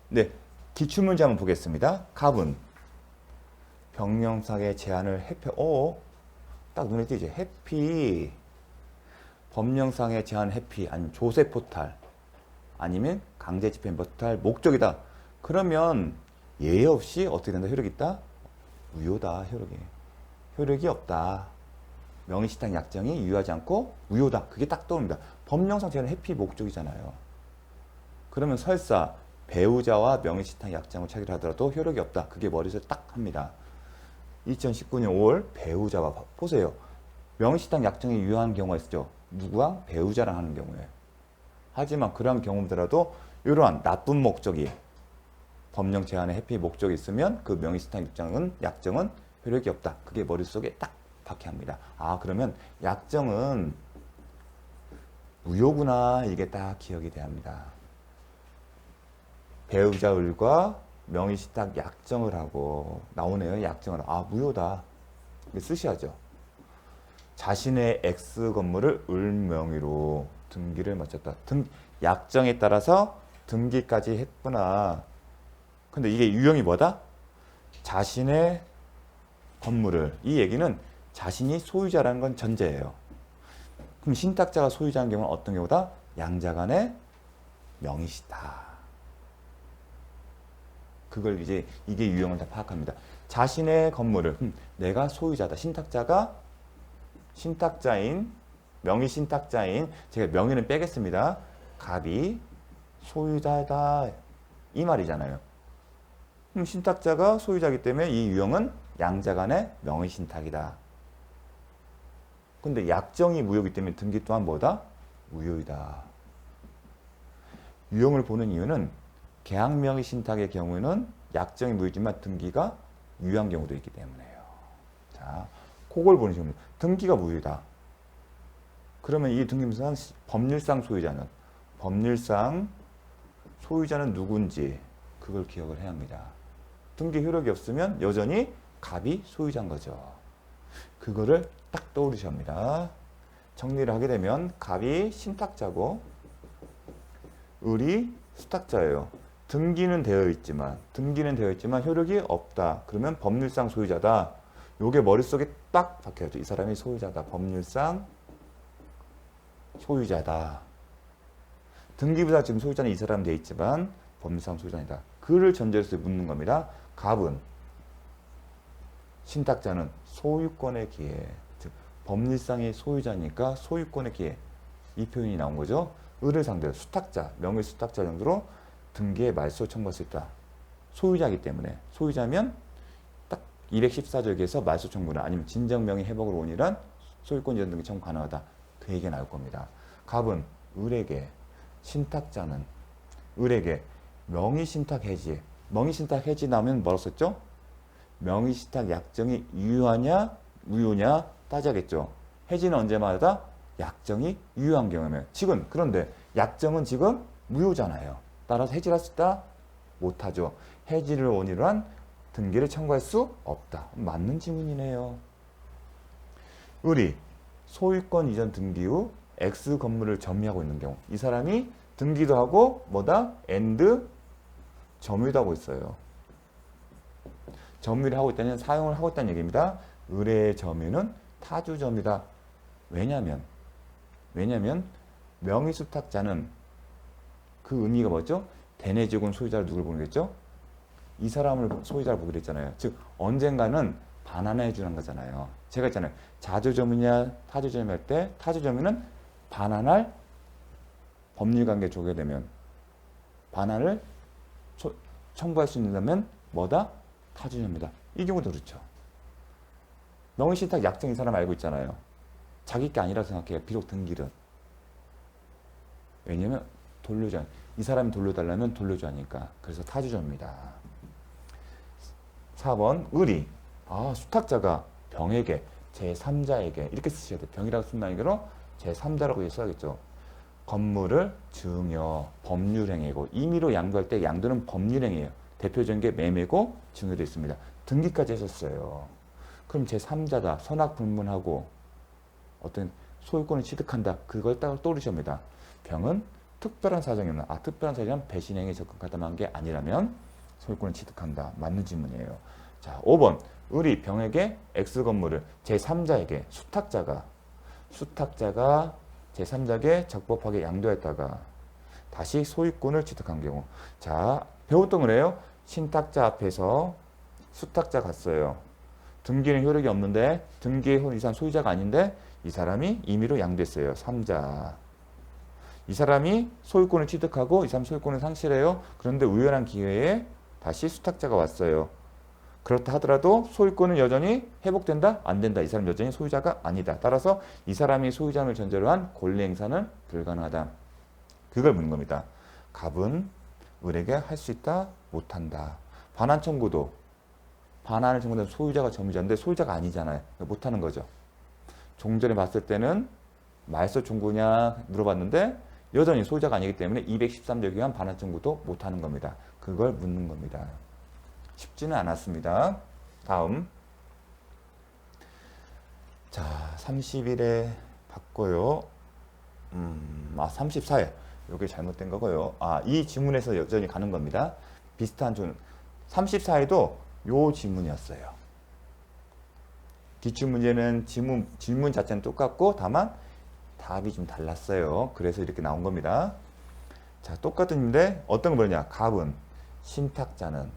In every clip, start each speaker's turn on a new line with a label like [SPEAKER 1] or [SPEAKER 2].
[SPEAKER 1] 네, 기출문제 한번 보겠습니다. 갑은 병명상의 제한을 딱 눈에 띄지. 해피. 법령상의 제한 해피. 아니면 조세 포탈. 아니면 강제 집행 포탈. 목적이다. 그러면 예외 없이 어떻게 된다? 효력이 있다? 무효다. 효력이 없다. 명의신탁 약정이 유효하지 않고 무효다. 그게 딱 떠오릅니다. 법령상 제한 해피 목적이잖아요. 그러면 설사 배우자와 명의신탁 약정을 체결하더라도 효력이 없다. 그게 머릿속에 딱 합니다. 2019년 5월 배우자와 보세요. 명의신탁 약정이 유효한 경우가 있죠. 누구랑? 배우자랑 하는 경우에. 하지만 그러한 경우더라도 이러한 나쁜 목적이 법령 제한의 해피 목적이 있으면 그 명의신탁 약정은 효력이 없다. 그게 머릿속에 딱 박혀 합니다. 아, 그러면 약정은 무효구나. 이게 딱 기억이 돼야 합니다. 배우자 을과 명의신탁 약정을 하고 나오네요. 약정을. 아, 무효다. 쓰셔야죠. 자신의 X 건물을 을 명의로 등기를 마쳤다. 약정에 따라서 등기까지 했구나. 근데 이게 유형이 뭐다? 자신의 건물을. 이 얘기는 자신이 소유자라는 건 전제예요. 그럼 신탁자가 소유자인 경우는 어떤 경우다? 양자 간의 명의시다. 그걸 이제 이게 유형을 다 파악합니다. 자신의 건물을 내가 소유자다. 신탁자인 명의 신탁자인 제가 명의는 빼겠습니다. 갑이 소유자다 이 말이잖아요. 그럼 신탁자가 소유자이기 때문에 이 유형은 양자 간의 명의 신탁이다. 근데 약정이 무효이기 때문에 등기 또한 뭐다? 무효이다. 유형을 보는 이유는 계약 명의 신탁의 경우에는 약정이 무효지만 등기가 유효한 경우도 있기 때문에요. 자, 그걸 보는 식입니다. 등기가 무효다. 그러면 이 등기부상 법률상 소유자는 누군지 그걸 기억을 해야 합니다. 등기 효력이 없으면 여전히 갑이 소유자인 거죠. 그거를 딱 떠오르셔야 합니다. 정리를 하게 되면 갑이 신탁자고 을이 수탁자예요. 등기는 되어 있지만 효력이 없다. 그러면 법률상 소유자다. 요게 머릿속에 딱 박혀야죠. 이 사람이 소유자다. 법률상 소유자다. 등기부상 지금 소유자는 이 사람 되어 있지만 법률상 소유자이다. 그를 전제로 해서 묻는 겁니다. 갑은 신탁자는 소유권의 기회. 즉 법률상의 소유자니까 소유권의 기회. 이 표현이 나온 거죠. 을을 상대로 수탁자, 명의 수탁자 정도로 등기에 말소 청구할 수 있다. 소유자이기 때문에 소유자면 딱 214조에서 말소 청구나 아니면 진정명의 회복을 원이란 소유권 이전 등기 청구 가능하다. 그 얘기가 나올 겁니다. 갑은 을에게 신탁자는 을에게 명의신탁 해지. 명의신탁 해지 나오면 뭐라고 썼죠? 명의신탁 약정이 유효하냐 무효냐 따져야겠죠. 해지는 언제마다 약정이 유효한 경우면 그런데 약정은 지금 무효잖아요. 따라서 해지를 할 수 있다? 못하죠. 해지를 원인으로 한 등기를 청구할 수 없다. 맞는 질문이네요. 을이 소유권 이전 등기 후 X 건물을 점유하고 있는 경우 이 사람이 등기도 하고 뭐다? and 점유도 하고 있어요. 점유를 하고 있다는 사용을 하고 있다는 얘기입니다. 을의 점유는 타주 점유다. 왜냐면 명의수탁자는 그 의미가 뭐죠? 대내적인 소유자를 누굴 보겠죠? 이 사람을 소유자를 보기로 했잖아요. 즉 언젠가는 반환해 주는 거잖아요. 제가 있잖아요. 자주점유냐 타주점유 할 때 타주점유는 반환할 법률관계 조개되면 반환을 청구할 수 있다면 뭐다? 타주점유다. 이 경우도 그렇죠. 명의신탁 약정 이 사람 알고 있잖아요. 자기 게 아니라고 생각해요. 비록 등기는. 왜냐면 돌려줘. 이 사람이 돌려달라면 돌려줘 하니까. 그래서 타주점입니다. 4번 을이 수탁자가 병에게 제3자에게 이렇게 쓰셔야 돼요. 병이라고 쓴 말로 제3자라고 써야겠죠. 건물을 증여, 법률행위고 임의로 양도할 때 양도는 법률행위예요. 대표적인 게 매매고 증여도 있습니다. 등기까지 하셨어요. 그럼 제3자다. 선악불문하고 어떤 소유권을 취득한다. 그걸 딱 떠오르셔야 합니다. 병은 특별한 사정이 없나? 특별한 사정은 배신행위에 적극하다만 게 아니라면 소유권을 취득한다. 맞는 질문이에요. 자, 5번. 을이 병에게 X 건물을 제3자에게 수탁자가 제3자에게 적법하게 양도했다가 다시 소유권을 취득한 경우. 자, 배웠던 거래요. 신탁자 앞에서 수탁자 갔어요. 등기는 효력이 없는데 등기의 이 사람 소유자가 아닌데 이 사람이 임의로 양도했어요. 3자. 이 사람이 소유권을 취득하고 이 사람 소유권을 상실해요. 그런데 우연한 기회에 다시 수탁자가 왔어요. 그렇다 하더라도 소유권은 여전히 회복된다? 안 된다. 이 사람 여전히 소유자가 아니다. 따라서 이 사람이 소유자임을 전제로 한 권리 행사는 불가능하다. 그걸 묻는 겁니다. 갑은 을에게 할 수 있다? 못한다. 반환 청구도 반환을 청구된 소유자가 점유자인데 소유자가 아니잖아요. 못하는 거죠. 종전에 봤을 때는 말소 청구냐 물어봤는데 여전히 소유자가 아니기 때문에 213조에 의한 반환 청구도 못하는 겁니다. 그걸 묻는 겁니다. 쉽지는 않았습니다. 다음. 자, 30일에 바꿔요. 34일. 이게 잘못된 거고요. 이 지문에서 여전히 가는 겁니다. 비슷한 줄. 34일도 요 지문이었어요. 기출문제는 질문 자체는 똑같고 다만 답이 좀 달랐어요. 그래서 이렇게 나온 겁니다. 자, 똑같은데 어떤 거 뭐냐? 갑은 신탁자는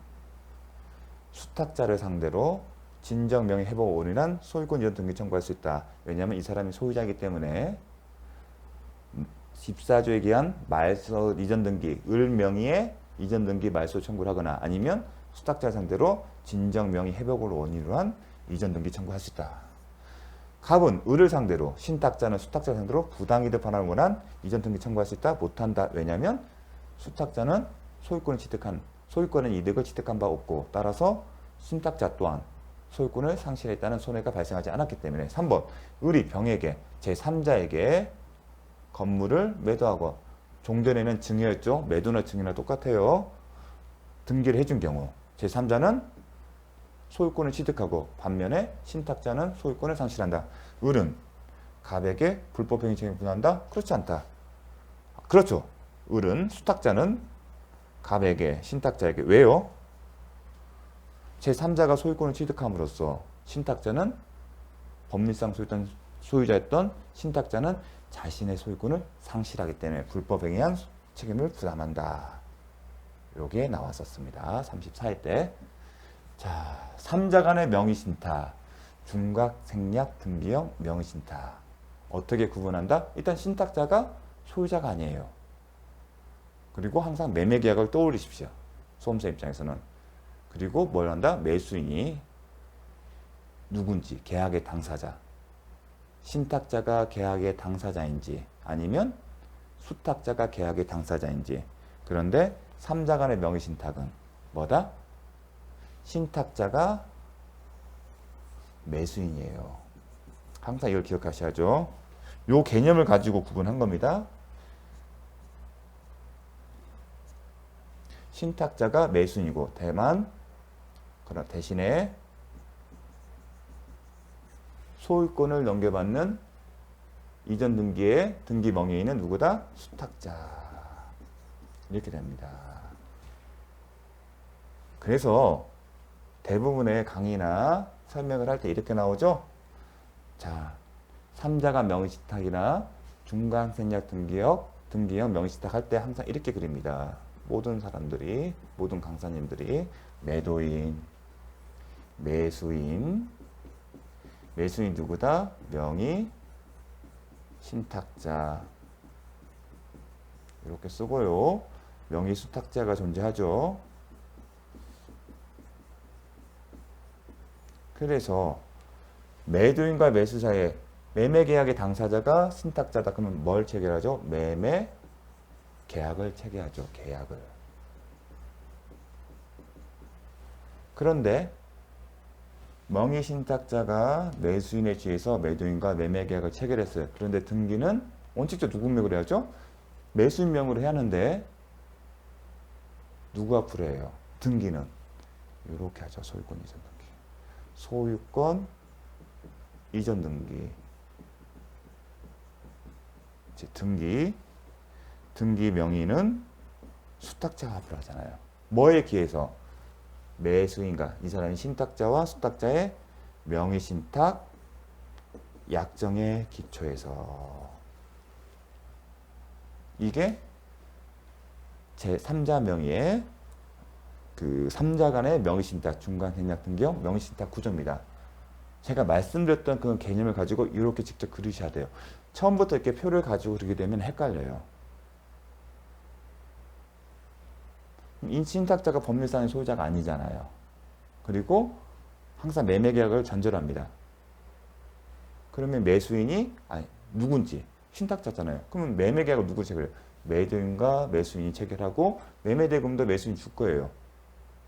[SPEAKER 1] 수탁자를 상대로 진정 명의 회복을 원인한 소유권 이전 등기 청구할 수 있다. 왜냐하면 이 사람이 소유자이기 때문에 14조에 의한 말소 이전 등기, 을 명의의 이전 등기 말소 청구를 하거나 아니면 수탁자 상대로 진정 명의 회복을 원인으로 한 이전 등기 청구할 수 있다. 갑은 을을 상대로, 신탁자는 수탁자 상대로 부당이득 반환을 원한 이전 등기 청구할 수 있다. 못한다. 왜냐하면 수탁자는 소유권의 이득을 취득한 바 없고 따라서 신탁자 또한 소유권을 상실했다는 손해가 발생하지 않았기 때문에 3번. 을이 병에게 제3자에게 건물을 매도하고 종전에는 증여였죠. 매도나 증여나 똑같아요. 등기를 해준 경우 제3자는 소유권을 취득하고 반면에 신탁자는 소유권을 상실한다. 을은 갑에게 불법행위 책임을 부과한다? 그렇지 않다. 그렇죠. 을은 수탁자는 갑에게 신탁자에게 왜요? 제3자가 소유권을 취득함으로써 신탁자는 법률상 소유자였던 신탁자는 자신의 소유권을 상실하기 때문에 불법행위한 책임을 부담한다. 요게 나왔었습니다. 34일 때. 자, 3자 간의 명의신탁, 중각, 생략, 등기형 명의신탁. 어떻게 구분한다? 일단 신탁자가 소유자가 아니에요. 그리고 항상 매매계약을 떠올리십시오. 수험생 입장에서는. 그리고 뭘 한다? 매수인이 누군지, 계약의 당사자. 신탁자가 계약의 당사자인지 아니면 수탁자가 계약의 당사자인지. 그런데 3자 간의 명의신탁은 뭐다? 신탁자가 매수인이에요. 항상 이걸 기억하셔야죠. 요 개념을 가지고 구분한 겁니다. 신탁자가 매수인이고 그러나 대신에 소유권을 넘겨받는 이전 등기의 등기 명의인은 누구다? 수탁자. 이렇게 됩니다. 그래서 대부분의 강의나 설명을 할 때 이렇게 나오죠. 자, 3자가 명의신탁이나 중간생략 등기형 명의신탁 할 때 항상 이렇게 그립니다. 모든 사람들이, 모든 강사님들이 매도인, 매수인 누구다? 명의 신탁자. 이렇게 쓰고요. 명의 수탁자가 존재하죠. 그래서 매도인과 매수 사이에 매매계약의 당사자가 신탁자다. 그러면 뭘 체결하죠? 매매 계약을 체결하죠. 계약을. 그런데 명의 신탁자가 매수인에 취해서 매도인과 매매 계약을 체결했어요. 그런데 등기는 원칙적으로 누구 명으로 해야죠? 매수인 명으로 해야 하는데 누구 앞으로 해요? 등기는 이렇게 하죠. 소유권 이전 등기. 소유권 이전 등기. 등기 등기 명의는 수탁자가 앞으로 하잖아요. 뭐에 기해서? 매수인과 이 사람이 신탁자와 수탁자의 명의신탁 약정의 기초에서 이게 제3자 명의의 그 3자 간의 명의신탁 중간 행약 등기형 명의신탁 구조입니다. 제가 말씀드렸던 그 개념을 가지고 이렇게 직접 그리셔야 돼요. 처음부터 이렇게 표를 가지고 그리게 되면 헷갈려요. 이 신탁자가 법률상의 소유자가 아니잖아요. 그리고 항상 매매계약을 전제합니다. 그러면 매수인이 누군지 신탁자잖아요. 그러면 매매계약을 누구 체결해요? 매도인과 매수인이 체결하고 매매대금도 매수인이 줄 거예요.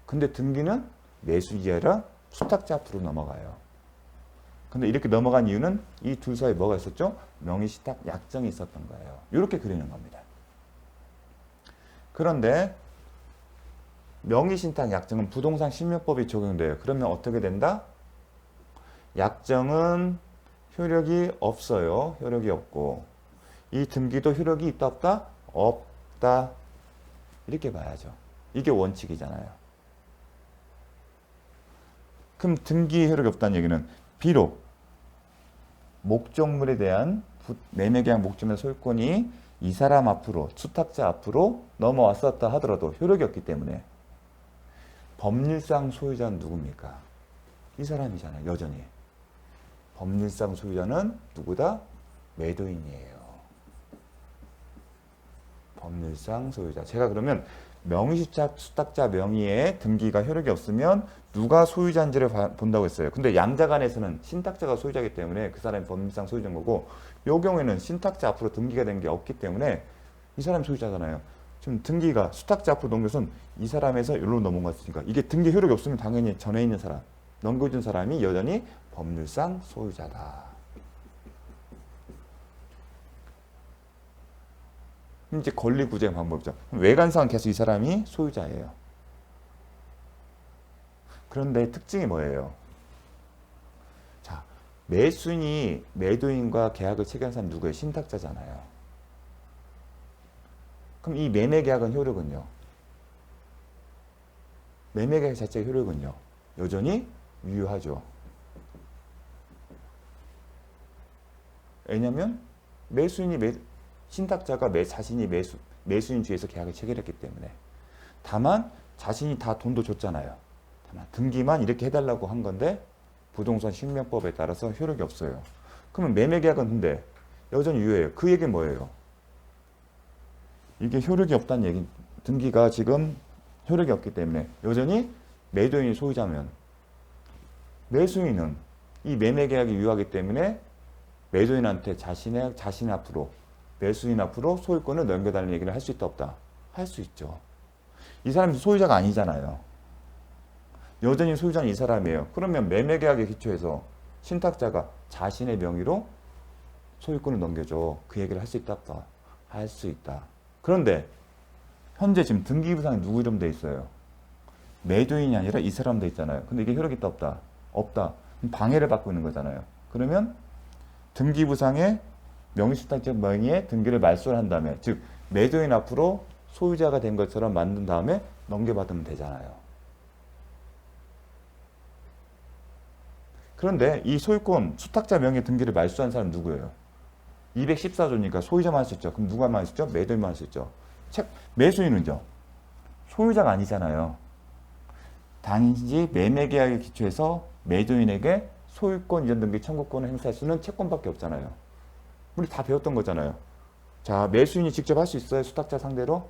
[SPEAKER 1] 근데 등기는 매수인이 아니라 수탁자 앞으로 넘어가요. 근데 이렇게 넘어간 이유는 이 둘 사이에 뭐가 있었죠? 명의신탁 약정이 있었던 거예요. 이렇게 그리는 겁니다. 그런데 명의신탁 약정은 부동산 신명법이 적용돼요. 그러면 어떻게 된다? 약정은 효력이 없어요. 효력이 없고 이 등기도 효력이 있다 없다? 없다. 이렇게 봐야죠. 이게 원칙이잖아요. 그럼 등기에 효력이 없다는 얘기는 비록 목적물에 대한 매매계약 목적물 소유권이 이 사람 앞으로 수탁자 앞으로 넘어왔었다 하더라도 효력이 없기 때문에 법률상 소유자는 누굽니까? 이 사람이잖아요. 여전히. 법률상 소유자는 누구다? 매도인이에요. 법률상 소유자. 제가 그러면 명의수탁자 명의의 등기가 효력이 없으면 누가 소유자인지를 본다고 했어요. 근데 양자간에서는 신탁자가 소유자이기 때문에 그 사람이 법률상 소유자인 거고 이 경우에는 신탁자 앞으로 등기가 된 게 없기 때문에 이 사람이 소유자잖아요. 지금 등기가 수탁자 앞으로 넘겨선 이 사람에서 여기로 넘어갔으니까 이게 등기 효력이 없으면 당연히 전에 있는 사람, 넘겨준 사람이 여전히 법률상 소유자다. 이제 권리구제 방법이죠. 외관상 계속 이 사람이 소유자예요. 그런데 특징이 뭐예요? 자, 매수인이 매도인과 계약을 체결한 사람 누구예요? 신탁자잖아요. 그럼 이 매매계약은 효력은요? 매매계약 자체의 효력은요? 여전히 유효하죠. 왜냐하면 신탁자가 자신이 매수인 주에서 계약을 체결했기 때문에. 다만 자신이 다 돈도 줬잖아요. 다만 등기만 이렇게 해달라고 한 건데 부동산 신명법에 따라서 효력이 없어요. 그러면 매매계약은 근데 여전히 유효해요. 그 얘기는 뭐예요? 이게 효력이 없다는 얘기, 등기가 지금 효력이 없기 때문에 여전히 매도인이 소유자면 매수인은 이 매매계약이 유효하기 때문에 매도인한테 자신 앞으로 매수인 앞으로 소유권을 넘겨달라는 얘기를 할 수 있다 없다? 할 수 있죠. 이 사람이 소유자가 아니잖아요. 여전히 소유자는 이 사람이에요. 그러면 매매계약에 기초해서 신탁자가 자신의 명의로 소유권을 넘겨줘. 그 얘기를 할 수 있다 없다? 할 수 있다. 그런데 현재 지금 등기부상에 누구 이름 돼 있어요? 매도인이 아니라 이 사람 돼 있잖아요. 근데 이게 효력이 있다 없다? 없다. 방해를 받고 있는 거잖아요. 그러면 등기부상에 명의수탁자 명의의 등기를 말소를 한 다음에 즉 매도인 앞으로 소유자가 된 것처럼 만든 다음에 넘겨받으면 되잖아요. 그런데 이 소유권 수탁자 명의 등기를 말소한 사람 누구예요? 214조니까 소유자만 할 수 있죠. 그럼 누가만 할 수 있죠? 매도인만 할 수 있죠. 매수인은요? 소유자가 아니잖아요. 단지 매매계약에 기초해서 매도인에게 소유권 이전 등기 청구권을 행사할 수는 채권밖에 없잖아요. 우리 다 배웠던 거잖아요. 자, 매수인이 직접 할 수 있어요? 수탁자 상대로?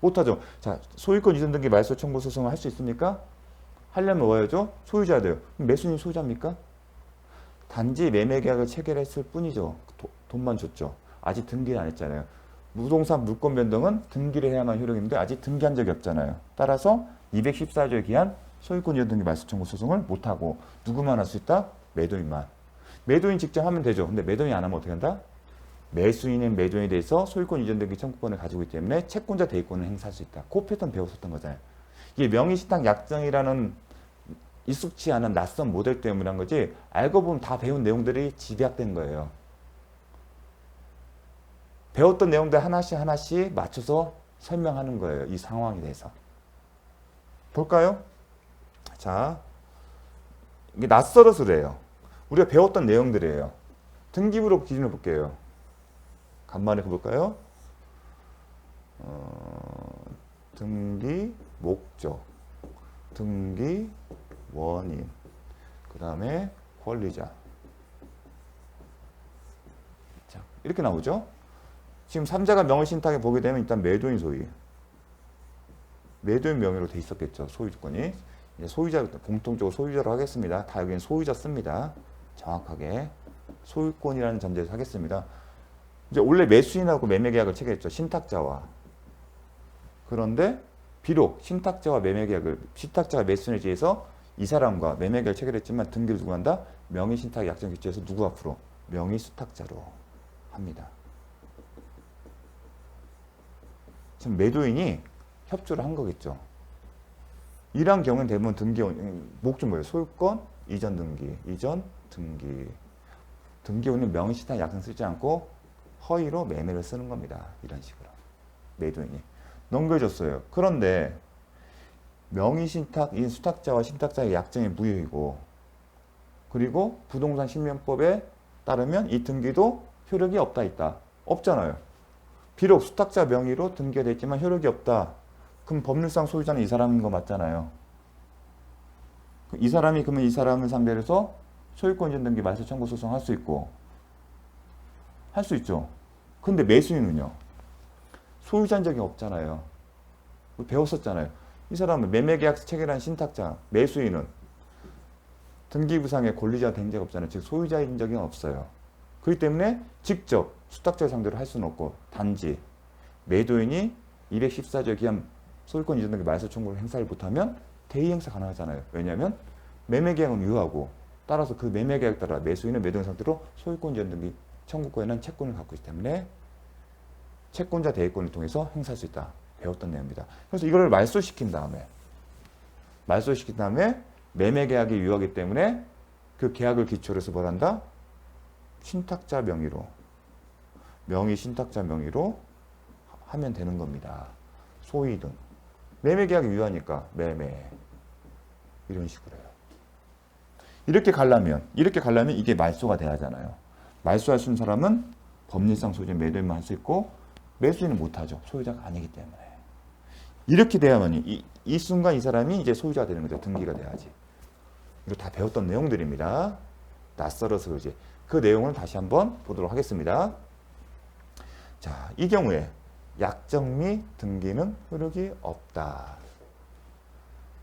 [SPEAKER 1] 못하죠. 자, 소유권 이전 등기 말소 청구 소송을 할 수 있습니까? 하려면 뭐 해야죠? 소유자야 돼요. 그럼 매수인이 소유자입니까? 단지 매매계약을 체결했을 뿐이죠. 돈만 줬죠. 아직 등기를 안 했잖아요. 부동산 물권 변동은 등기를 해야만 효력인데 아직 등기한 적이 없잖아요. 따라서 214조에 기한 소유권 이전 등기 말소 청구 소송을 못하고 누구만 할 수 있다? 매도인만. 매도인 직접 하면 되죠. 근데 매도인이 안 하면 어떻게 한다? 매수인은 매도인에 대해서 소유권 이전 등기 청구권을 가지고 있기 때문에 채권자 대위권을 행사할 수 있다. 그 패턴 배웠었던 거잖아요. 이게 명의신탁 약정이라는 익숙치 않은 낯선 모델 때문에 한 거지 알고 보면 다 배운 내용들이 집약된 거예요. 배웠던 내용들 하나씩 하나씩 맞춰서 설명하는 거예요. 이 상황에 대해서. 볼까요? 자, 이게 낯설어서 그래요. 우리가 배웠던 내용들이에요. 등기부로 기준을 볼게요. 간만에 볼까요? 등기 목적, 등기 원인, 그 다음에 권리자. 자, 이렇게 나오죠? 지금 3자가 명의신탁에 보게 되면 일단 매도인 소유. 매도인 명의로 돼 있었겠죠. 소유권이. 이제 소유자, 공통적으로 소유자로 하겠습니다. 다 여기는 소유자 씁니다. 정확하게. 소유권이라는 전제에서 하겠습니다. 이제 원래 매수인하고 매매계약을 체결했죠. 신탁자와. 그런데 비록 신탁자와 매매계약을, 신탁자가 매수인에 의해서 이 사람과 매매계약을 체결했지만 등기를 누구 한다? 명의신탁 약정 규칙에서 누구 앞으로? 명의수탁자로 합니다. 지금 매도인이 협조를 한 거겠죠. 이러한 경우는 대부분 등기, 목적 뭐예요? 소유권, 이전 등기, 이전 등기. 등기원은 명의신탁 약정 쓰지 않고 허위로 매매를 쓰는 겁니다. 이런 식으로. 매도인이. 넘겨줬어요. 그런데 명의신탁인 수탁자와 신탁자의 약정이 무효이고 그리고 부동산 신명법에 따르면 이 등기도 효력이 없다 있다. 없잖아요. 비록 수탁자 명의로 등기가 됐지만 효력이 없다. 그럼 법률상 소유자는 이 사람인 거 맞잖아요. 이 사람이 그러면 이 사람을 상대로 해서 소유권 이전 등기 말소 청구 소송 할 수 있고 할 수 있죠. 근데 매수인은요. 소유자인 적이 없잖아요. 배웠었잖아요. 이 사람은 매매계약 체결한 신탁자, 매수인은 등기부상의 권리자가 된 적이 없잖아요. 즉 소유자인 적이 없어요. 그렇기 때문에 직접 수탁자를 상대로 할 수는 없고 단지 매도인이 214조에 기한 소유권 이전 등기 말소 청구를 행사를 못하면 대의 행사 가능하잖아요. 왜냐하면 매매계약은 유효하고 따라서 그 매매계약 따라 매수인은 매도인 상태로 소유권 이전 등기 청구권에는 채권을 갖고 있기 때문에 채권자 대의권을 통해서 행사할 수 있다. 배웠던 내용입니다. 그래서 이거를 말소시킨 다음에 매매계약이 유효하기 때문에 그 계약을 기초로 해서 뭘 한다? 신탁자 명의로 명의 신탁자 명의로 하면 되는 겁니다. 소위등 매매계약이 유효하니까 매매 이런 식으로 해요. 이렇게 가려면 이게 말소가 돼야 하잖아요. 말소할 수 있는 사람은 법률상 소유자 매도인만 할 수 있고 매수인은 못하죠. 소유자가 아니기 때문에. 이렇게 돼야만 이 순간 이 사람이 이제 소유자가 되는 거죠. 등기가 돼야지. 이거 다 배웠던 내용들입니다. 낯설어서 그러지. 그 내용을 다시 한번 보도록 하겠습니다. 자, 이 경우에 약정 및 등기는 효력이 없다.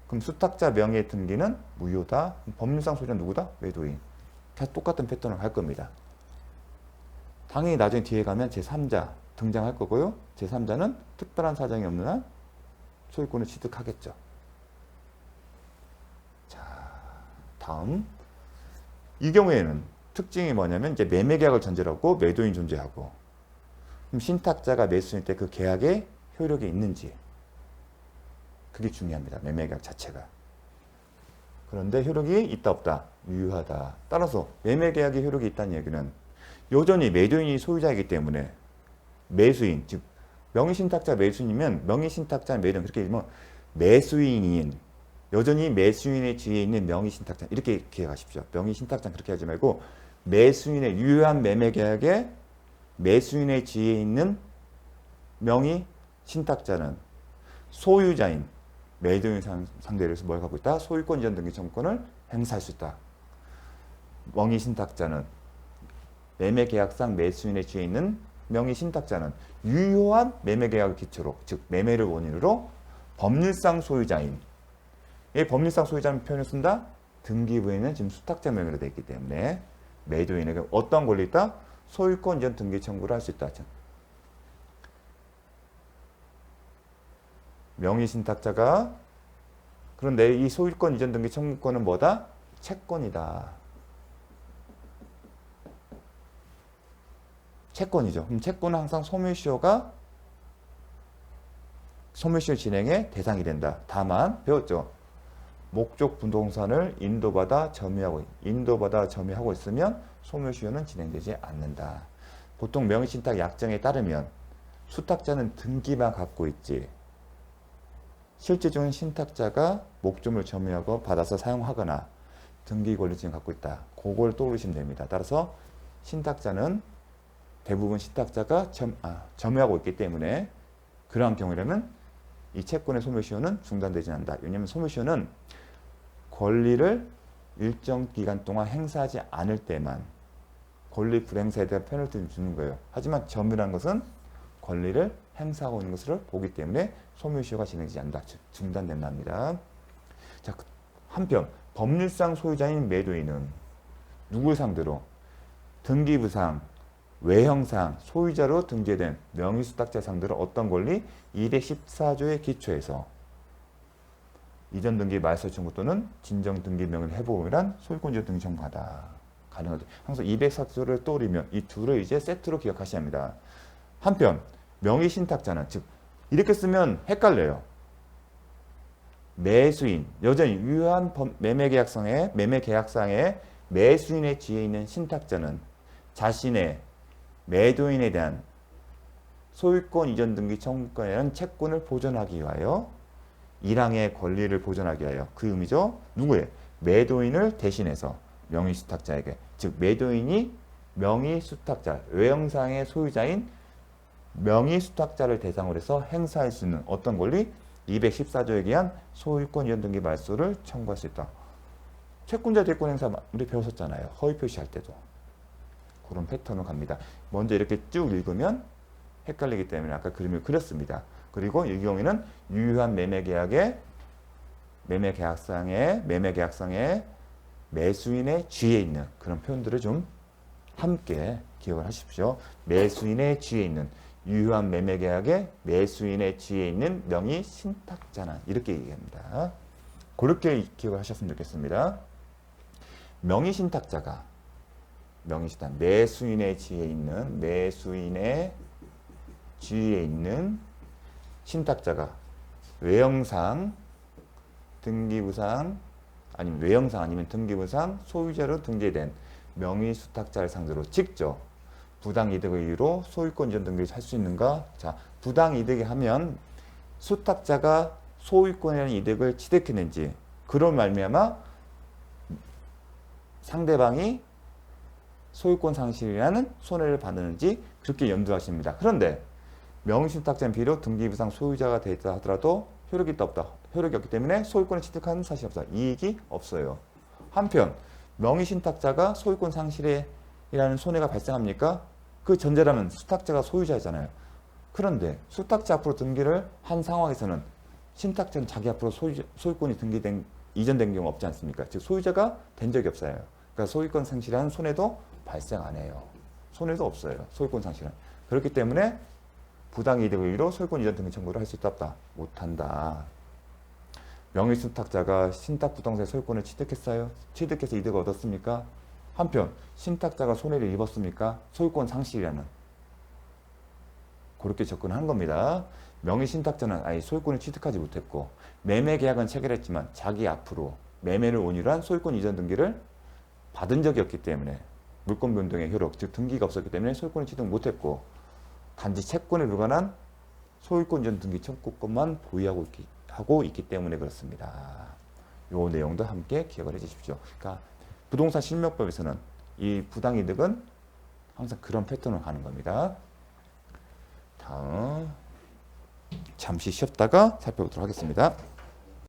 [SPEAKER 1] 그럼 수탁자 명의의 등기는 무효다. 법률상 소유자는 누구다? 매도인. 다 똑같은 패턴을 할 겁니다. 당연히 나중에 뒤에 가면 제3자 등장할 거고요. 제3자는 특별한 사정이 없는 한 소유권을 취득하겠죠. 자, 다음. 이 경우에는 특징이 뭐냐면 이제 매매계약을 전제로 하고 매도인 존재하고 그럼 신탁자가 매수인 때 그 계약에 효력이 있는지 그게 중요합니다. 매매계약 자체가. 그런데 효력이 있다 없다? 유효하다. 따라서 매매계약이 효력이 있다는 얘기는 여전히 매도인이 소유자이기 때문에 매수인, 즉 명의신탁자 매수인이면 명의신탁자 매도인 그렇게 되면 매수인인 여전히 매수인의 지위에 있는 명의신탁자 이렇게 기억하십시오. 명의신탁자 그렇게 하지 말고 매수인의 유효한 매매계약에 매수인의 지위에 있는 명의신탁자는 소유자인 매도인 상대로 해서 뭘 갖고 있다? 소유권 이전 등기 청구권을 행사할 수 있다. 명의신탁자는 매매계약상 매수인의 지위에 있는 명의신탁자는 유효한 매매계약을 기초로 즉 매매를 원인으로 법률상 소유자인 이 법률상 소유자는 표현을 쓴다. 등기부에는 지금 수탁자 명의로 되어 있기 때문에 매도인에게 어떤 권리 있다? 소유권 이전 등기 청구를 할 수 있다. 명의신탁자가 그런데 이 소유권 이전 등기 청구권은 뭐다? 채권이다. 채권이죠. 그럼 채권은 항상 소멸시효 진행의 대상이 된다. 다만 배웠죠. 목적 부동산을 인도받아 점유하고 있으면 소멸시효는 진행되지 않는다. 보통 명의신탁 약정에 따르면 수탁자는 등기만 갖고 있지 실제적인 신탁자가 목적물 점유하고 받아서 사용하거나 등기 권리증을 갖고 있다. 그걸 떠올리시면 됩니다. 따라서 신탁자는 대부분 신탁자가 점유하고 있기 때문에 그러한 경우라면 이 채권의 소멸시효는 중단되지 않는다. 왜냐하면 소멸시효는 권리를 일정 기간 동안 행사하지 않을 때만 권리 불행사에 대한 페널티를 주는 거예요. 하지만 점유라는 것은 권리를 행사하고 있는 것을 보기 때문에 소멸시효가 진행되지 않는다. 즉 중단된답니다. 자, 한편 법률상 소유자인 매도인은 누굴 상대로 등기부상, 외형상 소유자로 등재된 명의수탁자 상대로 어떤 권리? 214조의 기초에서 이전 등기 말소 청구 또는 진정 등기 명의 회복이란 소유권자 등기 청구하다. 가능하죠. 항상 204조를 떠올리면 이 둘을 이제 세트로 기억하셔야 합니다. 한편 명의신탁자는 즉 이렇게 쓰면 헷갈려요. 매수인, 여전히 유효한 매매계약상의 매수인의 지위에 있는 신탁자는 자신의 매도인에 대한 소유권 이전 등기 청구권에 대한 채권을 보존하기 위하여 1항의 권리를 보존하기 위하여 그 의미죠. 누구의? 매도인을 대신해서 명의수탁자에게 즉 매도인이 명의수탁자, 외형상의 소유자인 명의수탁자를 대상으로 해서 행사할 수 있는 어떤 권리? 214조에 의한 소유권 이전 등기 말소를 청구할 수 있다. 채권자 대권 행사 우리 배웠었잖아요. 허위 표시할 때도. 그런 패턴으로 갑니다. 먼저 이렇게 쭉 읽으면 헷갈리기 때문에 아까 그림을 그렸습니다. 그리고 이 경우에는 유효한 매매계약상의 매수인의 지위에 있는 그런 표현들을 좀 함께 기억을 하십시오. 매수인의 지위에 있는 유효한 매매계약의 매수인의 지위에 있는 명의신탁자는 이렇게 얘기합니다. 그렇게 기억을 하셨으면 좋겠습니다. 명의신탁자가 매수인의 지위에 있는 신탁자가 외형상 등기부상 아니면 등기부상 소유자로 등재된 명의수탁자를 상대로 직접 부당이득의 이유로 소유권 이전 등기를 할 수 있는가? 자, 부당이득이 하면 수탁자가 소유권에 대한 이득을 취득했는지 그런 말미암아 상대방이 소유권 상실이라는 손해를 받는지 그렇게 염두하십니다. 그런데 명의신탁자는 비록 등기부상 소유자가 되었다 하더라도 효력이 없다. 효력이 없기 때문에 소유권을 취득하는 사실이 없다. 이익이 없어요. 한편 명의신탁자가 소유권 상실이라는 손해가 발생합니까? 그 전제라면 수탁자가 소유자잖아요. 그런데 수탁자 앞으로 등기를 한 상황에서는 신탁자는 자기 앞으로 소유권이 이전된 경우 없지 않습니까? 즉 소유자가 된 적이 없어요. 그러니까 소유권 상실이라는 손해도 발생 안 해요. 손해도 없어요. 소유권 상실은. 그렇기 때문에 부당이득의 이유로 소유권 이전 등기 청구를 할 수 있다. 못한다. 명의수탁자가 신탁부동산의 소유권을 취득했어요. 취득해서 이득을 얻었습니까? 한편 신탁자가 손해를 입었습니까? 소유권 상실이라는. 그렇게 접근한 겁니다. 명의신탁자는 아예 소유권을 취득하지 못했고 매매계약은 체결했지만 자기 앞으로 매매를 원인으로 한 소유권 이전 등기를 받은 적이 없기 때문에 물권 변동의 효력, 즉 등기가 없었기 때문에 소유권을 취득 못했고 단지 채권에 불과한 소유권 이전 등기 청구권만 보유하고 있기 때문에 그렇습니다. 이 내용도 함께 기억을 해 주십시오. 그러니까 부동산 실명법에서는 이 부당이득은 항상 그런 패턴으로 가는 겁니다. 다음 잠시 쉬었다가 살펴보도록 하겠습니다.